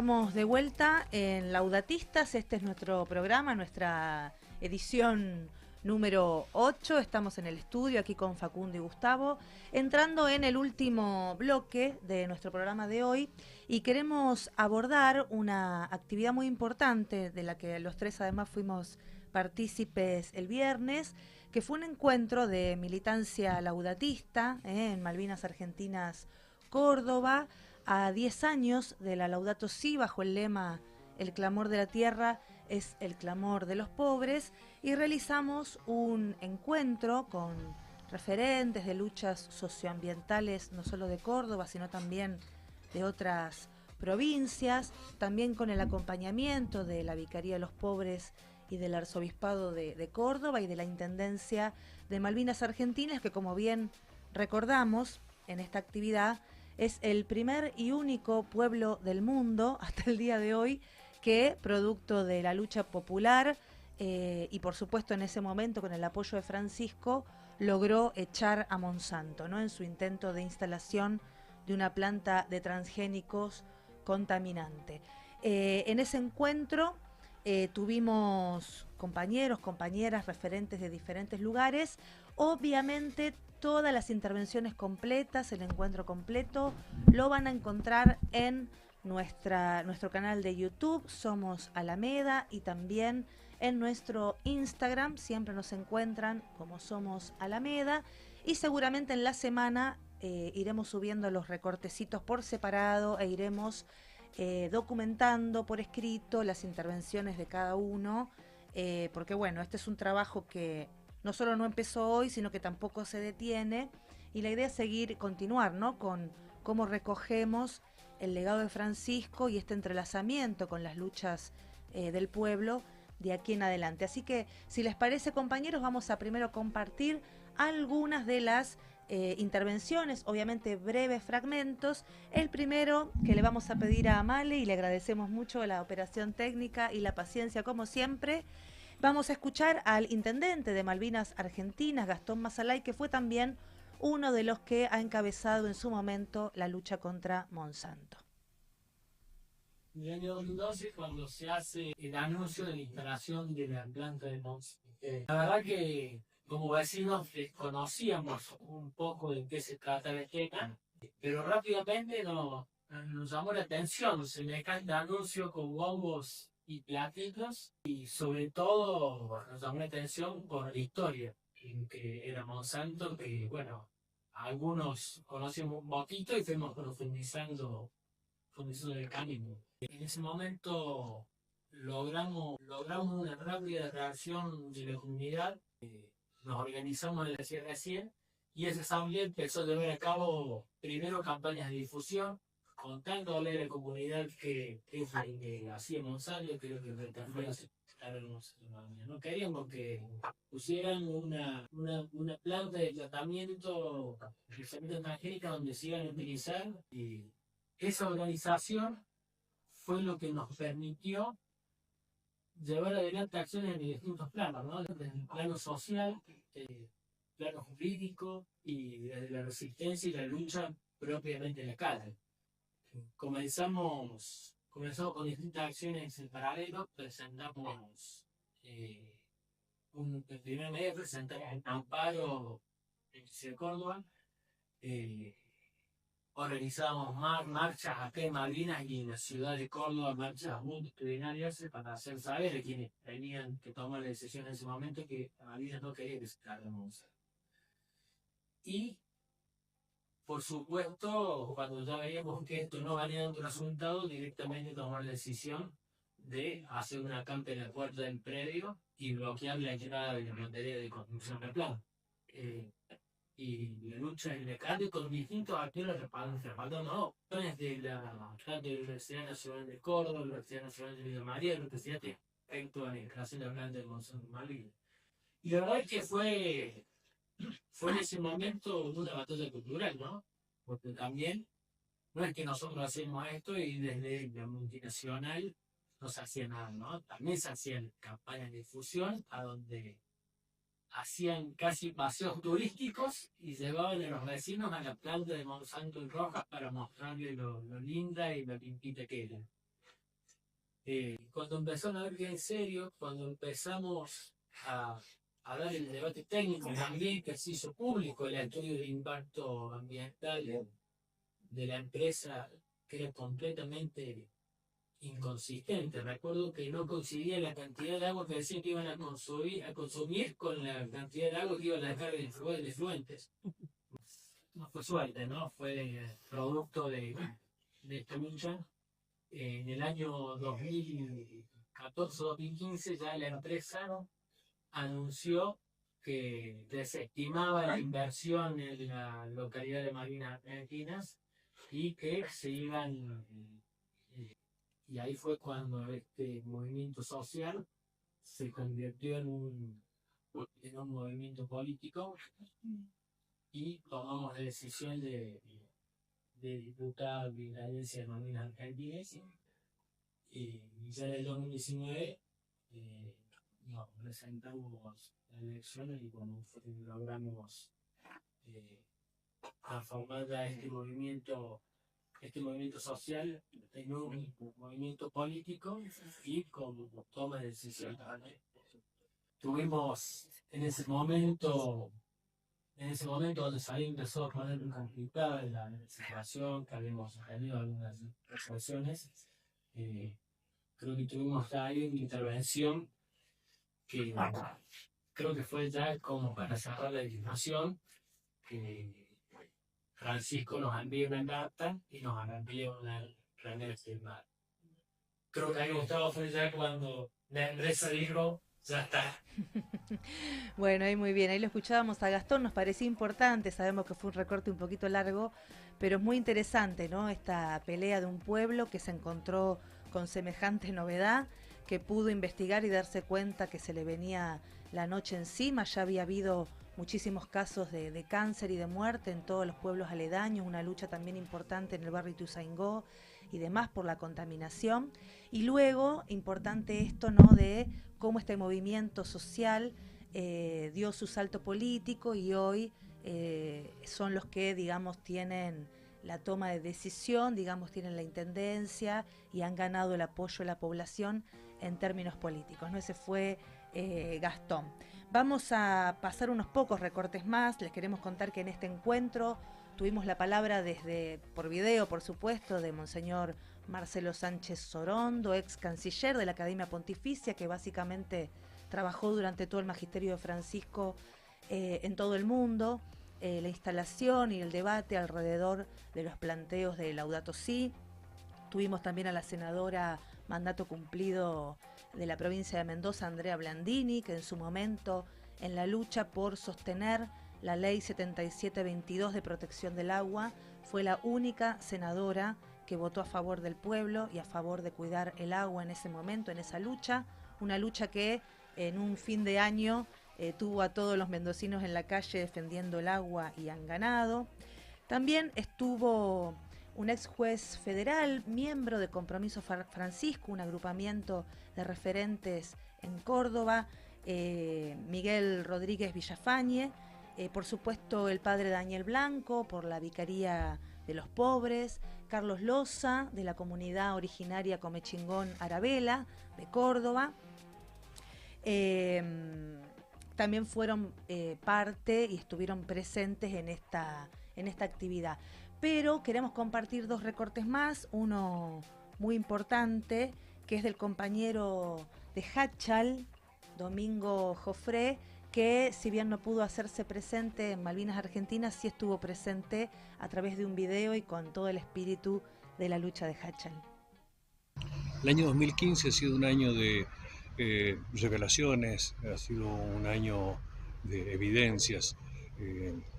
estamos de vuelta en Laudatistas. Este es nuestro programa, nuestra edición número 8. Estamos en el estudio aquí con Facundo y Gustavo, entrando en el último bloque de nuestro programa de hoy, y queremos abordar una actividad muy importante de la que los tres además fuimos partícipes el viernes, que fue un encuentro de militancia laudatista en Malvinas Argentinas, Córdoba, a 10 años de la Laudato Si, bajo el lema "El clamor de la tierra es el clamor de los pobres", y realizamos un encuentro con referentes de luchas socioambientales, no solo de Córdoba, sino también de otras provincias, también con el acompañamiento de la Vicaría de los Pobres y del Arzobispado de Córdoba y de la Intendencia de Malvinas Argentinas, que, como bien recordamos en esta actividad, es el primer y único pueblo del mundo hasta el día de hoy que, producto de la lucha popular y por supuesto en ese momento con el apoyo de Francisco, logró echar a Monsanto, ¿no?, en su intento de instalación de una planta de transgénicos contaminante. En ese encuentro tuvimos compañeros, compañeras, referentes de diferentes lugares. Obviamente todas las intervenciones completas, el encuentro completo, lo van a encontrar en nuestro canal de YouTube, Somos Alameda, y también en nuestro Instagram. Siempre nos encuentran como Somos Alameda, y seguramente en la semana iremos subiendo los recortecitos por separado e iremos documentando por escrito las intervenciones de cada uno, porque bueno, este es un trabajo que no solo no empezó hoy, sino que tampoco se detiene, y la idea es continuar, ¿no?, con cómo recogemos el legado de Francisco y este entrelazamiento con las luchas del pueblo de aquí en adelante. Así que, si les parece, compañeros, vamos a primero compartir algunas de las intervenciones, obviamente breves fragmentos. El primero que le vamos a pedir a Amale, y le agradecemos mucho la operación técnica y la paciencia como siempre. Vamos a escuchar al intendente de Malvinas Argentinas, Gastón Mazalay, que fue también uno de los que ha encabezado en su momento la lucha contra Monsanto. En el año 2012, cuando se hace el anuncio de la instalación de la planta de Monsanto, la verdad que como vecinos desconocíamos un poco de qué se trata el tema, pero rápidamente nos llamó la atención semejante anuncio con bombos y platitos, y sobre todo nos llamó la atención por la historia que era Monsanto, que bueno, algunos conocimos un poquito y fuimos profundizando el camino. En ese momento logramos una rápida reacción de la comunidad. Nos organizamos en la Sierra 100, y esa asamblea empezó a llevar a cabo primero campañas de difusión, contándole a la comunidad que hacía Monsanto, que no queríamos que pusieran una planta de tratamiento de semillas transgénicas donde se iban a utilizar, y esa organización fue lo que nos permitió llevar adelante acciones en distintos planos, ¿no? Desde el plano social, plano jurídico, y desde la resistencia y la lucha propiamente en la calle. Comenzamos con distintas acciones en paralelo. Presentamos el primer mes, presentamos un amparo en Ciudad de Córdoba. Organizamos marchas acá en Malvinas y en la ciudad de Córdoba, marchas multitudinarias para hacer saber a quienes tenían que tomar la decisión en ese momento que Malvinas no quería que se cargue Monsanto. Y por supuesto, cuando ya veíamos que esto no valía un resultado, directamente tomar la decisión de hacer un acampe en la puerta del predio y bloquear la entrada de la materia de construcción del plan. Y la lucha en la calle con distintos actores respaldando desde la Universidad Nacional de Córdoba, la Universidad Nacional de Villa María, la Universidad de respecto a la instalación de la planta de Monsanto Malvinas. Y la verdad es que fue en ese momento una batalla cultural, ¿no? Porque también no es que nosotros hacemos esto y desde la multinacional no se hacía nada, ¿no? También se hacían campañas de difusión a donde hacían casi paseos turísticos y llevaban a los vecinos a la planta de Monsanto en Rojas para mostrarle lo linda y lo limpita que era. Cuando empezaron a ver bien en serio, cuando empezamos a dar el debate técnico también, que se hizo público el estudio de impacto ambiental de la empresa, que era completamente inconsistente. Recuerdo que no coincidía la cantidad de agua que decían que iban a consumir con la cantidad de agua que iban a dejar de fluentes. No fue suerte, ¿no? Fue producto de esta lucha. En el año 2014-2015 ya la empresa anunció que desestimaba la inversión en la localidad de Malvinas Argentinas y que se iban, y ahí fue cuando este movimiento social se convirtió en un movimiento político y tomamos la decisión de disputar la herencia de Malvinas Argentinas, y ya en el 2019 nos presentamos a las elecciones y cuando logramos transformar ya este movimiento social en un movimiento político y con toma de decisiones. Tuvimos en ese momento donde salí empezó a poner muy complicada la situación, que habíamos tenido algunas reflexiones, creo que tuvimos ahí una intervención que creo que fue ya como para cerrar la discusión, que Francisco nos envió una carta y nos envió una remera firmada. Creo que a mí Gustavo fue ya cuando la empresa dijo, ya está. Bueno, ahí muy bien, ahí lo escuchábamos a Gastón, nos parecía importante, sabemos que fue un recorte un poquito largo, pero es muy interesante, ¿no? Esta pelea de un pueblo que se encontró con semejante novedad, que pudo investigar y darse cuenta que se le venía la noche encima. Ya había habido muchísimos casos de cáncer y de muerte en todos los pueblos aledaños, una lucha también importante en el barrio Ituzaingó y demás por la contaminación. Y luego, importante esto, ¿no?, de cómo este movimiento social dio su salto político y hoy son los que, digamos, tienen la toma de decisión, digamos, tienen la intendencia y han ganado el apoyo de la población en términos políticos, ¿no? Ese fue Gastón. Vamos a pasar unos pocos recortes más. Les queremos contar que en este encuentro tuvimos la palabra por video, por supuesto, de Monseñor Marcelo Sánchez Sorondo, ex canciller de la Academia Pontificia, que básicamente trabajó durante todo el magisterio de Francisco en todo el mundo, la instalación y el debate alrededor de los planteos de Laudato Si. Tuvimos también a la senadora mandato cumplido de la provincia de Mendoza, Andrea Blandini, que en su momento, en la lucha por sostener la ley 7722 de protección del agua, fue la única senadora que votó a favor del pueblo y a favor de cuidar el agua en ese momento, en esa lucha, una lucha que en un fin de año tuvo a todos los mendocinos en la calle defendiendo el agua y han ganado. También estuvo un ex juez federal, miembro de Compromiso Francisco, un agrupamiento de referentes en Córdoba, Miguel Rodríguez Villafañe, por supuesto el padre Daniel Blanco por la Vicaría de los Pobres, Carlos Loza de la comunidad originaria Comechingón Arabela de Córdoba. También fueron parte y estuvieron presentes en esta actividad. Pero queremos compartir dos recortes más, uno muy importante, que es del compañero de Hachal, Domingo Jofré, que si bien no pudo hacerse presente en Malvinas Argentinas, sí estuvo presente a través de un video y con todo el espíritu de la lucha de Hachal. El año 2015 ha sido un año de revelaciones, ha sido un año de evidencias.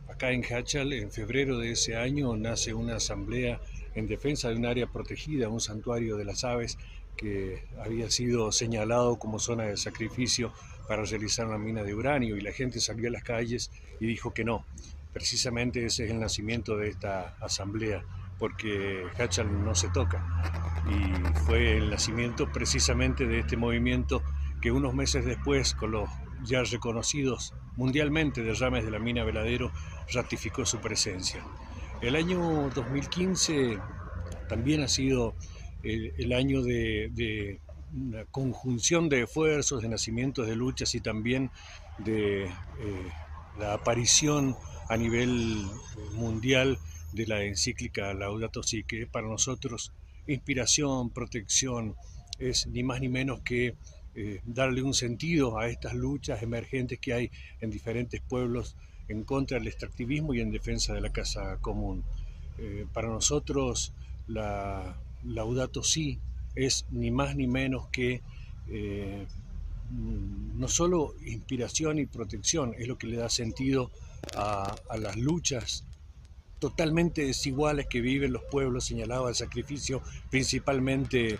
Acá en Hachal, en febrero de ese año, nace una asamblea en defensa de un área protegida, un santuario de las aves que había sido señalado como zona de sacrificio para realizar una mina de uranio, y la gente salió a las calles y dijo que no. Precisamente ese es el nacimiento de esta asamblea, porque Hachal no se toca, y fue el nacimiento precisamente de este movimiento que unos meses después, con los ya reconocidos mundialmente derrames de la mina Veladero, ratificó su presencia. El año 2015 también ha sido el año de una conjunción de esfuerzos, de nacimientos de luchas y también de la aparición a nivel mundial de la encíclica Laudato Si, que para nosotros inspiración, protección, es ni más ni menos que darle un sentido a estas luchas emergentes que hay en diferentes pueblos en contra del extractivismo y en defensa de la casa común. Para nosotros la Laudato Si es ni más ni menos que no solo inspiración y protección, es lo que le da sentido a las luchas totalmente desiguales que viven los pueblos. Señalaba el sacrificio principalmente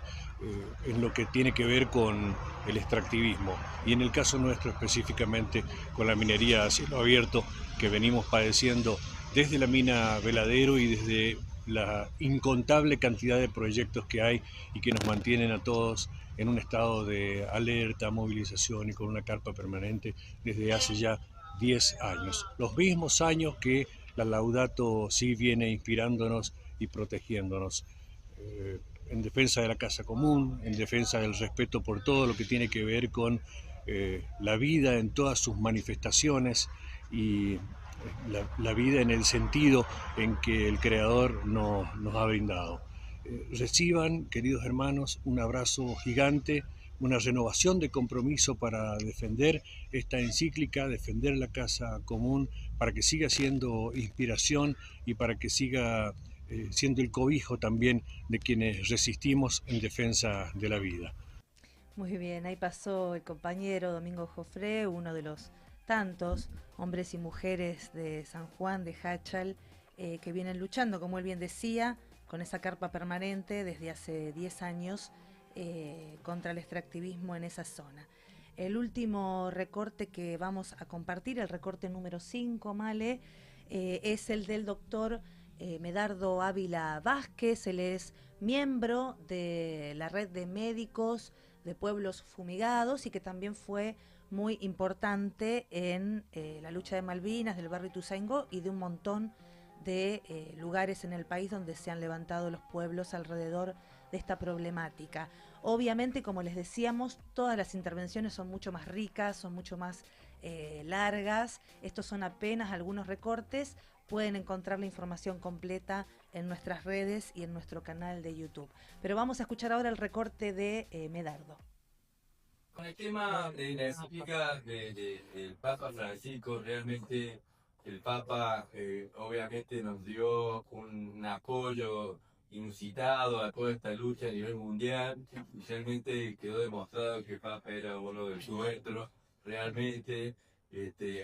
en lo que tiene que ver con el extractivismo y en el caso nuestro específicamente con la minería a cielo abierto que venimos padeciendo desde la mina Veladero y desde la incontable cantidad de proyectos que hay y que nos mantienen a todos en un estado de alerta, movilización y con una carpa permanente desde hace ya 10 años. Los mismos años que la Laudato Si viene inspirándonos y protegiéndonos en defensa de la casa común, en defensa del respeto por todo lo que tiene que ver con la vida en todas sus manifestaciones y la vida en el sentido en que el Creador nos ha brindado. Reciban, queridos hermanos, un abrazo gigante, una renovación de compromiso para defender esta encíclica, defender la casa común, para que siga siendo inspiración y para que siga siendo el cobijo también de quienes resistimos en defensa de la vida. Muy bien, ahí pasó el compañero Domingo Jofré, uno de los tantos hombres y mujeres de San Juan de Jáchal que vienen luchando, como él bien decía, con esa carpa permanente desde hace 10 años contra el extractivismo en esa zona. El último recorte que vamos a compartir, el recorte número 5, Male, es el del doctor Medardo Ávila Vázquez. Él es miembro de la red de médicos de pueblos fumigados y que también fue muy importante en la lucha de Malvinas, del barrio Ituzaingó y de un montón de lugares en el país donde se han levantado los pueblos alrededor de esta problemática. Obviamente, como les decíamos, todas las intervenciones son mucho más ricas, son mucho más largas. Estos son apenas algunos recortes. Pueden encontrar la información completa en nuestras redes y en nuestro canal de YouTube. Pero vamos a escuchar ahora el recorte de Medardo. Con el tema de la encíclica del Papa Francisco, realmente el Papa obviamente nos dio un apoyo inusitado a toda esta lucha a nivel mundial. Realmente quedó demostrado que el Papa era uno de los nuestros, realmente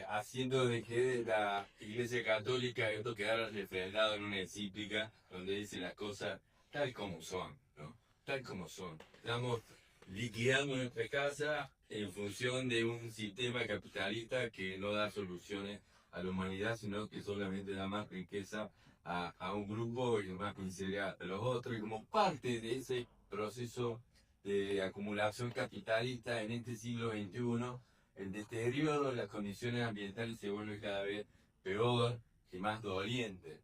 haciendo de que la Iglesia Católica esto quedara refrendado en una encíclica donde dice las cosas tal como son, ¿no? Tal como son. Estamos liquidando nuestra casa en función de un sistema capitalista que no da soluciones a la humanidad, sino que solamente da más riqueza a un grupo y más miseria a los otros, y como parte de ese proceso de acumulación capitalista en este siglo XXI, el deterioro de las condiciones ambientales se vuelve cada vez peor y más doliente,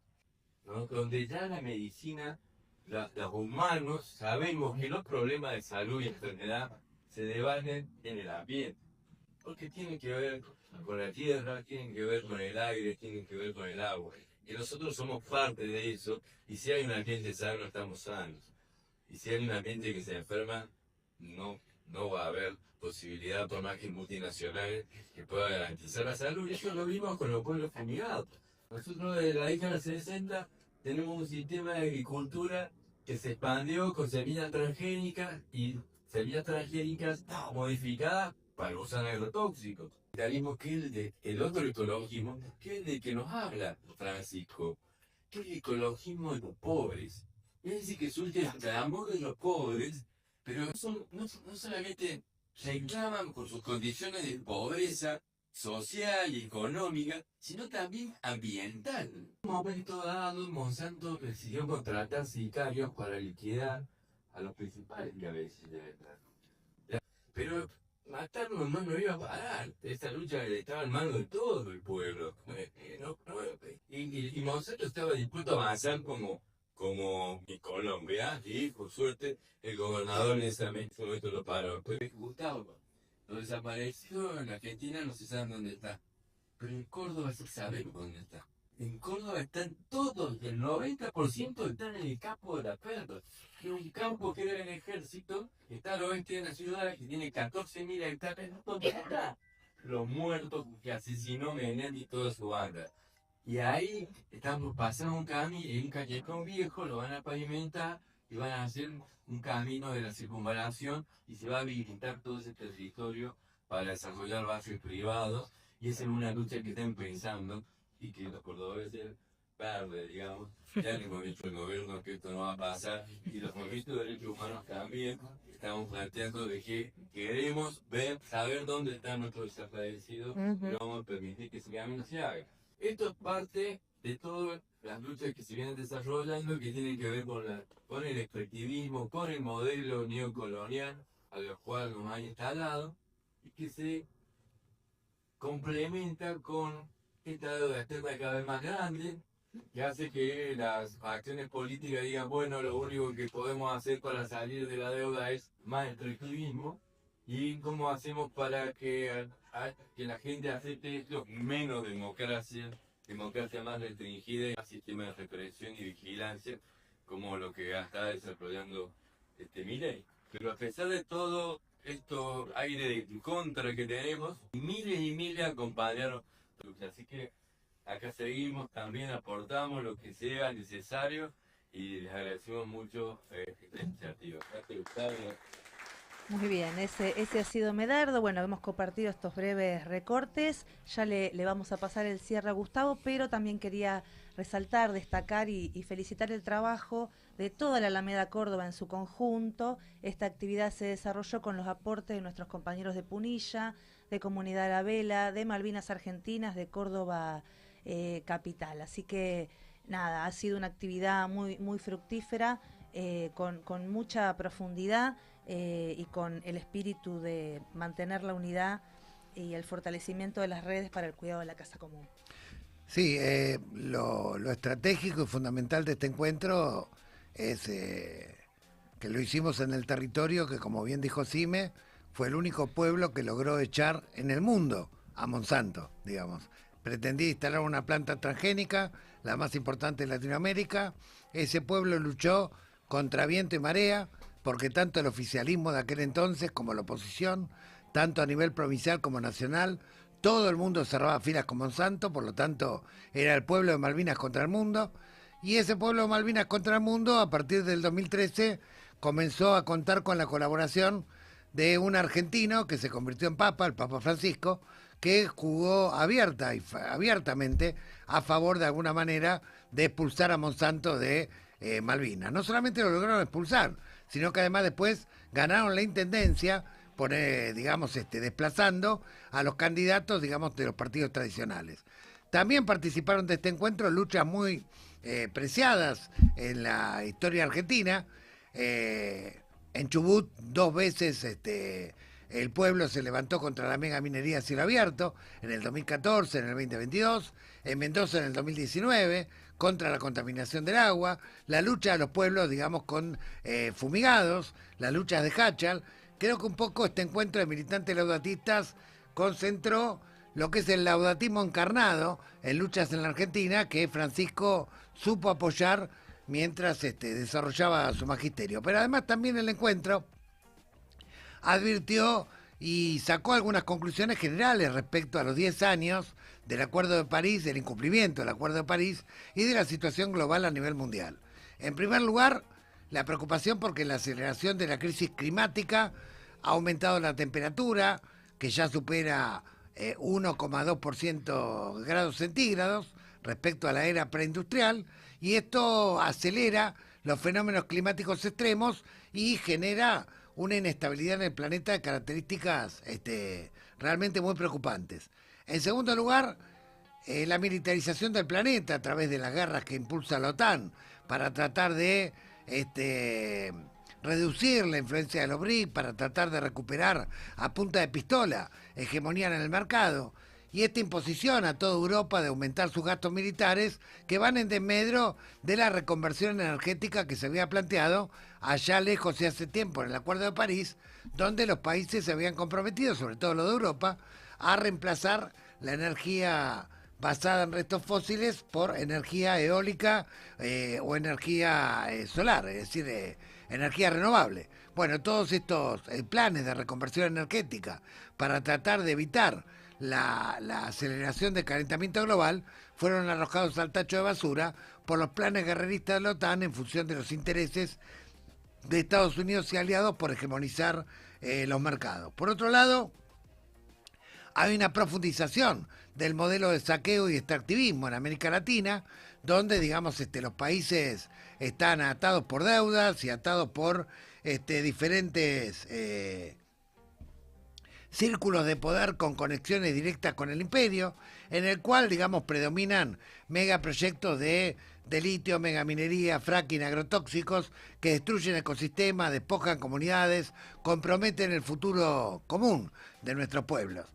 ¿no? Donde ya la medicina, los humanos, sabemos que los problemas de salud y enfermedad se debaten en el ambiente, porque tienen que ver con la tierra, tienen que ver con el aire, tienen que ver con el agua. Y nosotros somos parte de eso, y si hay un ambiente sano, estamos sanos. Y si hay un ambiente que se enferma, no va a haber posibilidad, por más que multinacionales, que pueda garantizar la salud. Y eso lo vimos con los pueblos fumigados. Nosotros desde la década del 60 tenemos un sistema de agricultura que se expandió con semillas transgénicas y semillas transgénicas modificadas para usar agrotóxicos. Que el otro ecologismo, que es de que nos habla Francisco, que es el ecologismo de los pobres. Es decir, que surge el amor de los pobres, pero no solamente reclaman por sus condiciones de pobreza social y económica, sino también ambiental. En un momento dado, Monsanto decidió contratar sicarios para liquidar a los principales cabezas de verdad. Pero matarnos no iba a parar. Esta lucha estaba en manos de todo el pueblo. Y Monsanto estaba dispuesto a avanzar como como mi Colombia, y por suerte el gobernador en ese momento lo paró. Pues Gustavo lo desapareció, en Argentina no se sabe dónde está, pero en Córdoba sí sabemos dónde está. En Córdoba están todos, el 90% están en el campo de la Perla, que es un campo que era el ejército, que está al oeste de la ciudad, que tiene 14.000 hectáreas. ¿Dónde está? Los muertos que asesinó Menem y toda su banda. Y ahí estamos pasando un camino, un callejón viejo, lo van a pavimentar y van a hacer un camino de la circunvalación y se va a habilitar todo ese territorio para desarrollar barrios privados. Y esa es una lucha que están pensando y que los cordobeses verdes, digamos, ya le hemos dicho al gobierno que esto no va a pasar, y los movimientos de derechos humanos también estamos planteando de que queremos saber dónde están nuestros desaparecidos, y no vamos a permitir que ese camino se haga. Esto es parte de todas las luchas que se vienen desarrollando, que tienen que ver con el extractivismo, con el modelo neocolonial al cual nos han instalado, y que se complementa con esta deuda externa cada vez más grande, que hace que las acciones políticas digan, bueno, lo único que podemos hacer para salir de la deuda es más extractivismo, y cómo hacemos para que la gente acepte esto, menos democracia más restringida y más sistema de represión y vigilancia, como lo que está desarrollando Milei. Pero a pesar de todo esto aire de contra que tenemos, miles y miles acompañaron, así que acá seguimos, también aportamos lo que sea necesario y les agradecemos mucho esta iniciativa. Gracias, Gustavo. Muy bien, ese ha sido Medardo. Bueno, hemos compartido estos breves recortes. Ya le vamos a pasar el cierre a Gustavo, pero también quería resaltar, destacar y felicitar el trabajo de toda la Alameda Córdoba en su conjunto. Esta actividad se desarrolló con los aportes de nuestros compañeros de Punilla, de Comunidad La Vela, de Malvinas Argentinas, de Córdoba Capital. Así que nada, ha sido una actividad muy, muy fructífera, con mucha profundidad y con el espíritu de mantener la unidad y el fortalecimiento de las redes para el cuidado de la casa común. Sí, lo estratégico y fundamental de este encuentro es que lo hicimos en el territorio que, como bien dijo Sime, fue el único pueblo que logró echar en el mundo a Monsanto, digamos. Pretendía instalar una planta transgénica, la más importante de Latinoamérica. Ese pueblo luchó contra viento y marea, porque tanto el oficialismo de aquel entonces como la oposición, tanto a nivel provincial como nacional, todo el mundo cerraba filas con Monsanto, por lo tanto era el pueblo de Malvinas contra el mundo, y ese pueblo de Malvinas contra el mundo a partir del 2013 comenzó a contar con la colaboración de un argentino que se convirtió en papa, el Papa Francisco, que jugó abiertamente a favor de alguna manera de expulsar a Monsanto de Malvinas. No solamente lo lograron expulsar, sino que además después ganaron la intendencia, desplazando a los candidatos, digamos, de los partidos tradicionales. También participaron de este encuentro luchas muy preciadas en la historia argentina. En Chubut 2 veces el pueblo se levantó contra la mega minería a cielo abierto, en el 2014, en el 2022, en Mendoza en el 2019, contra la contaminación del agua, la lucha de los pueblos, digamos, con fumigados, las luchas de Hachal. Creo que un poco este encuentro de militantes laudatistas concentró lo que es el laudatismo encarnado en luchas en la Argentina, que Francisco supo apoyar mientras desarrollaba su magisterio. Pero además también el encuentro advirtió y sacó algunas conclusiones generales respecto a los 10 años del Acuerdo de París, del incumplimiento del Acuerdo de París y de la situación global a nivel mundial. En primer lugar, la preocupación porque la aceleración de la crisis climática ha aumentado la temperatura, que ya supera 1,2% grados centígrados respecto a la era preindustrial, y esto acelera los fenómenos climáticos extremos y genera una inestabilidad en el planeta de características realmente muy preocupantes. En segundo lugar, la militarización del planeta a través de las guerras que impulsa la OTAN para tratar de reducir la influencia de los BRICS, para tratar de recuperar a punta de pistola hegemonía en el mercado, y esta imposición a toda Europa de aumentar sus gastos militares que van en desmedro de la reconversión energética que se había planteado allá lejos y hace tiempo en el Acuerdo de París, donde los países se habían comprometido, sobre todo los de Europa, a reemplazar la energía basada en restos fósiles por energía eólica o energía solar, es decir, energía renovable. Bueno, todos estos planes de reconversión energética para tratar de evitar la aceleración del calentamiento global fueron arrojados al tacho de basura por los planes guerreristas de la OTAN en función de los intereses de Estados Unidos y aliados por hegemonizar los mercados. Por otro lado, hay una profundización del modelo de saqueo y extractivismo en América Latina, donde, digamos, los países están atados por deudas y atados por diferentes círculos de poder con conexiones directas con el imperio, en el cual, digamos, predominan megaproyectos de litio, megaminería, fracking, agrotóxicos, que destruyen ecosistemas, despojan comunidades, comprometen el futuro común de nuestros pueblos.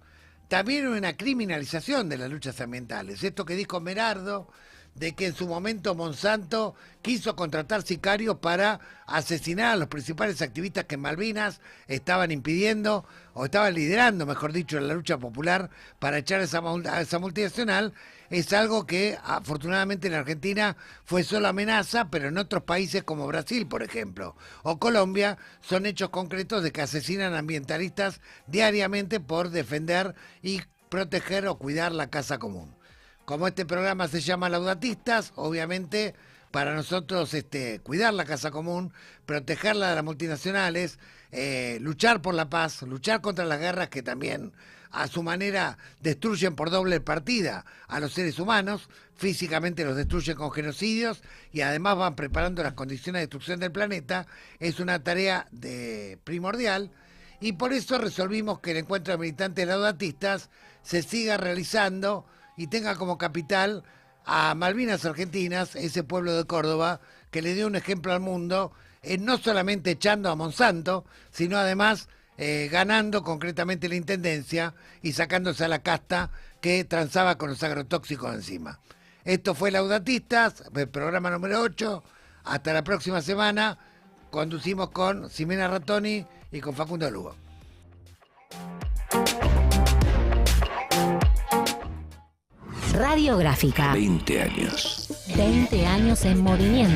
También una criminalización de las luchas ambientales. Esto que dijo Merardo, de que en su momento Monsanto quiso contratar sicarios para asesinar a los principales activistas que en Malvinas estaban impidiendo, o estaban liderando, mejor dicho, la lucha popular para echar a esa multinacional, es algo que afortunadamente en Argentina fue solo amenaza, pero en otros países como Brasil, por ejemplo, o Colombia, son hechos concretos de que asesinan ambientalistas diariamente por defender y proteger o cuidar la casa común. Como este programa se llama Laudatistas, obviamente para nosotros cuidar la casa común, protegerla de las multinacionales, luchar por la paz, luchar contra las guerras que también a su manera destruyen por doble partida a los seres humanos, físicamente los destruyen con genocidios y además van preparando las condiciones de destrucción del planeta, es una tarea primordial y por eso resolvimos que el encuentro de militantes laudatistas se siga realizando y tenga como capital a Malvinas Argentinas, ese pueblo de Córdoba que le dio un ejemplo al mundo, no solamente echando a Monsanto, sino además ganando concretamente la intendencia y sacándose a la casta que transaba con los agrotóxicos encima. Esto fue Laudatistas, el programa número 8. Hasta la próxima semana. Conducimos con Ximena Rattoni y con Facundo Lugo. Radiográfica. 20 años. 20 años en movimiento.